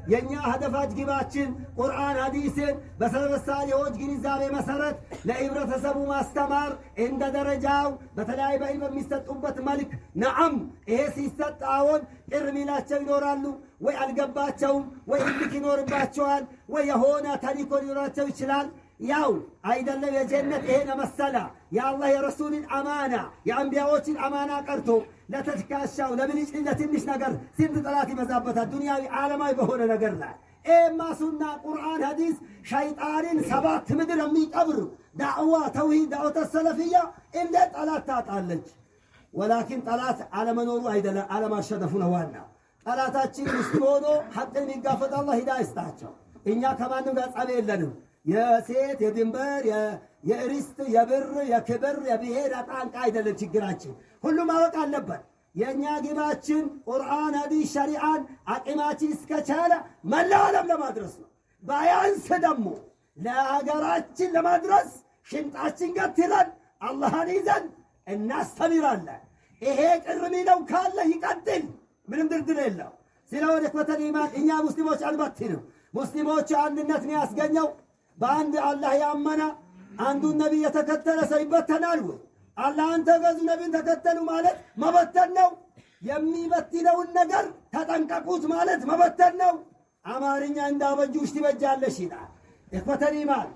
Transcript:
የኛ هدفات ግባችን ቁርአን ሐዲስን በሰለፈሳሊዎች ግንዛቤ መሰረት ለህብረተሰቡ ማስተማር እንደ ደረጃው በተለይ በኢልም የሚሰጡበት መልክ ነዓም ይሄ ሲሰጣውን ቅርሚላቸው ይኖራሉ ወይ አልገባቸውም ወይ ልክ ይኖርባቸዋል ወይ የሆነ ታሪኮ ሊኖራቸው ይችላል ያው አይደለም የጀነት ይሄን መሰላ የአላህ የረሱልን አማና የአንቢያዎችን አማና ቀርቶ ለተትካሻው ለብልጭ ለትንሽ ነገር ስንት ጠላት ይበዛበታል ዱንያዊ ዓለማዊ በሆነ ነገር ላይ ኤማ ሱና ቁርአን ሐዲስ ሸይጣንን ሰባት ምድር የሚቀብር ዳዕዋ ተውሂድ ዳዕዋ ሰለፊያ እንደ ጠላት ታጣለች ወላኪን ጠላት አለመኖሩ አይደለም አለማሸነፉ ነው ዋና ጠላታችን ውስጥ ሆኖ ሐቅን ይጋፈጥ አላህ ሂዳያ ይስጣቸው እኛ ከማንም ጋር ጸብ የለንም የሴት የድንበር የእርስት የብር የክብር የብሔር አጣንቃ አይደለም ችግራችን ሁሉም ማወቅ አለበት የኛ ግባችን ቁርአን ሐዲስ ሸሪዓን አቂማችን እስከቻለ መላው ዓለም ለማድረስ ነው ባያንስ ደግሞ ለሀገራችን ለማድረስ ሽንጣችን ገትረን አላህን ይዘን እናስተምራለን ይሄ ቅርሚ ነው ካለ ይቀጥል ምንም ድርድር የለው ስለሆነ ከተን ኢማን እኛ ሙስሊሞች አልበትንም ሙስሊሞች አንድነትን ያስገኘው በአንድ አላህ ያመና አንዱ ነብይ የተከተለ ሰው ይበተናል ወይ አላህን ተገዙ ነብይን ተከተሉ ማለት መበተን ነው የሚበትነውን ነገር ተጠንቀቁት ማለት መበተን ነው አማርኛ እንዳበጁሽ ትበጃለሽ ይላል እኮተን ኢማን